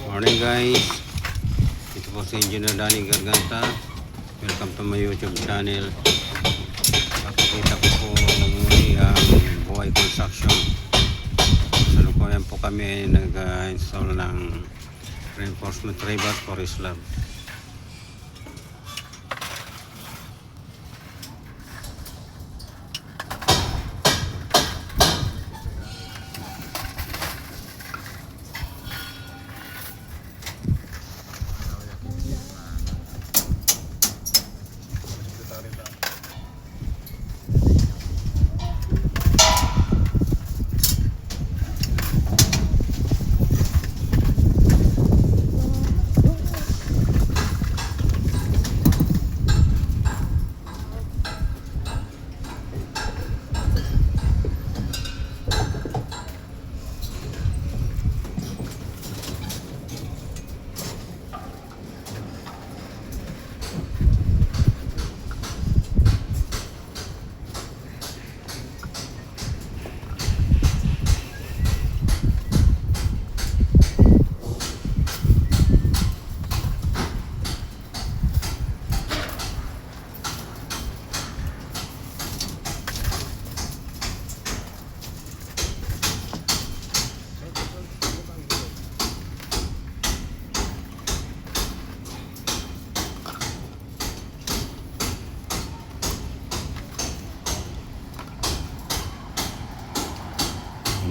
Morning guys, ito po si Engineer Danny Garganta. Welcome to my YouTube channel. Pakikita ko po muli ang buhay construction. Salukuyan po kami nag-install ng reinforcement rebar for slab.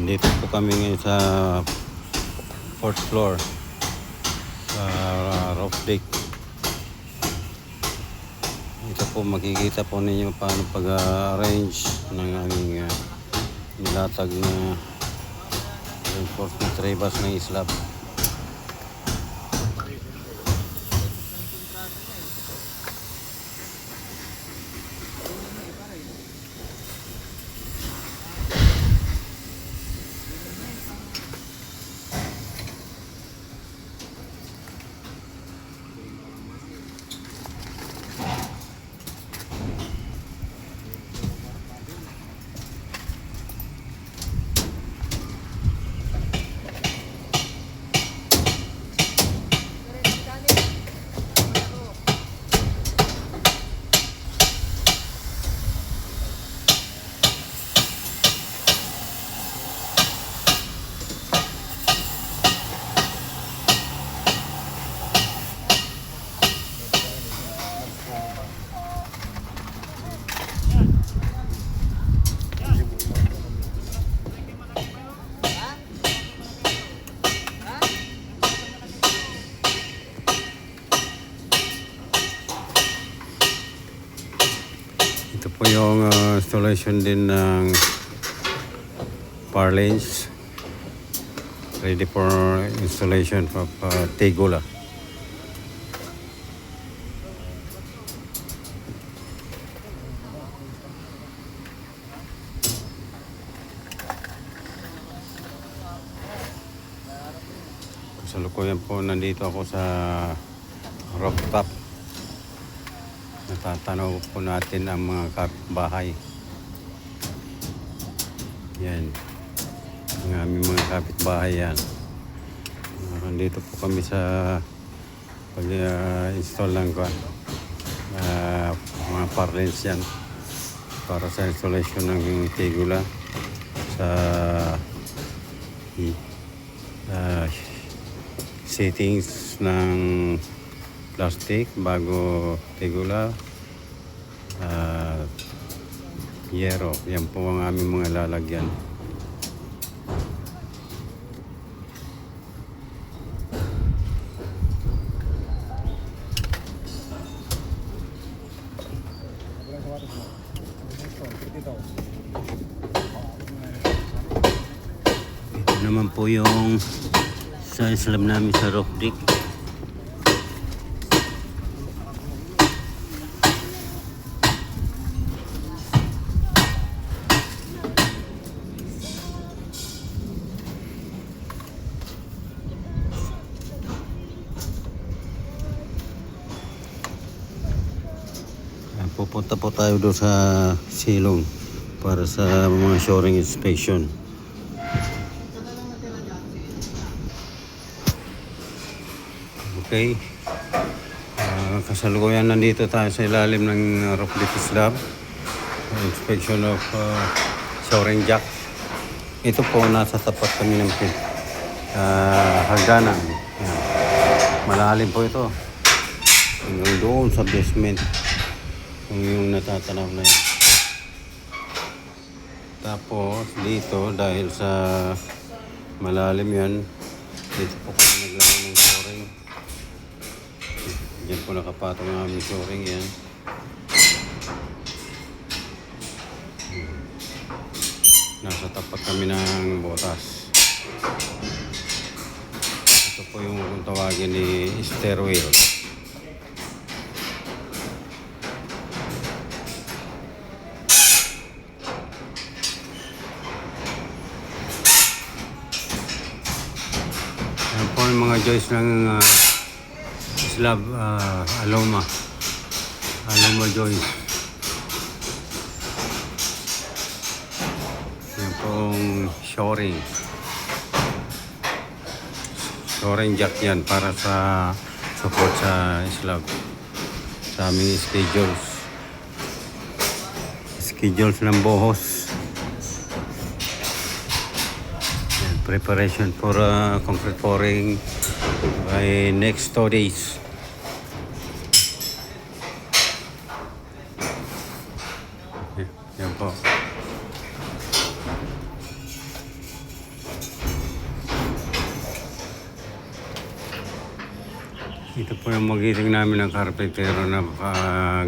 Dito po kami ngayon sa 4th floor sa roof deck. Ito po makikita po ninyo paano pag-arrange ng aming nilatag na reinforcement rebars ng slab. Ito po yung installation din ng power lines ready for installation of Tegula. Kasalukuyan po nandito ako sa rooftop. Natatanaw po natin ang mga kapitbahay. Yan. Ang aming mga kapitbahay yan. Nandito po kami sa pag-install ng mga parlins yan. Para sa installation ng Tegula sa settings ng plastic bago Tegula yero. Yan po ang aming mga lalagyan. Ito naman po yung sa slab namin sa roof deck. Pupunta po tayo doon sa silong para sa mga shoring inspection. Okay. Kasalukuyan nandito tayo sa ilalim ng roof lift slab. Inspection of shoring jack. Ito po, nasa tapat kami ng hagdanan. Yan. Malalim po ito. Hanggang doon sa basement. Yung natatanaw na yun. Tapos dito, dahil sa malalim yan, dito po kami naglagay ng shoring. Diyan po nakapatong ang aming shoring yan. Nasa tapat kami ng butas. Ito po yung kung tawagin ni stairwell. Yan po yung mga joist ng slab aloma joist. Yan pong shoring jack yan para sa support sa slab sa aming schedules ng buhos. Yan, preparation for concrete pouring by next 2 days. Yan po. Ito po yung magiting namin ng karpentero na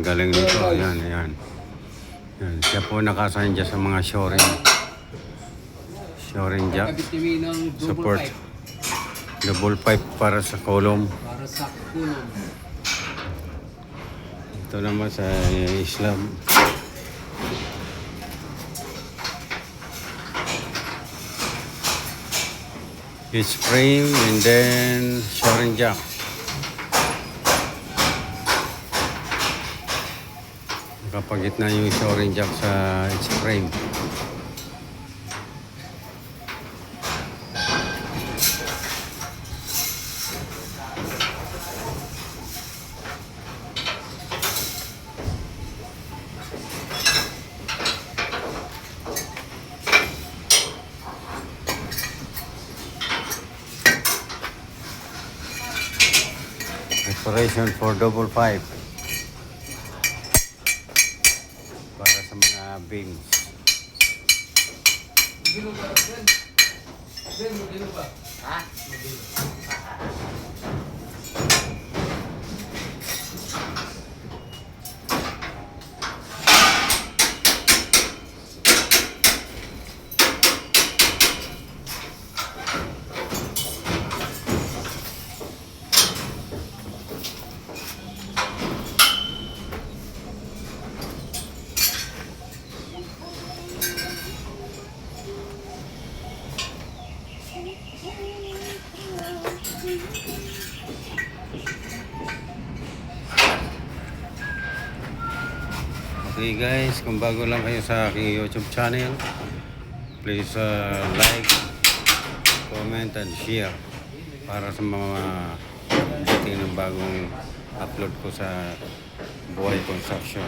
galing nito. Ayan, ayan. Yan. Siya po nakasign dyan sa mga shoring jack. Support. Double pipe para sa column. Ito naman sa slab. Each frame and then shoring jack. Nakapagitna yung shoring jack sa each frame. Preparation for double pipe para sa mga beams. Okay guys, kung bago lang kayo sa aking YouTube channel, please like, comment and share para sa mga dating ng bagong upload ko sa Buhay Construction.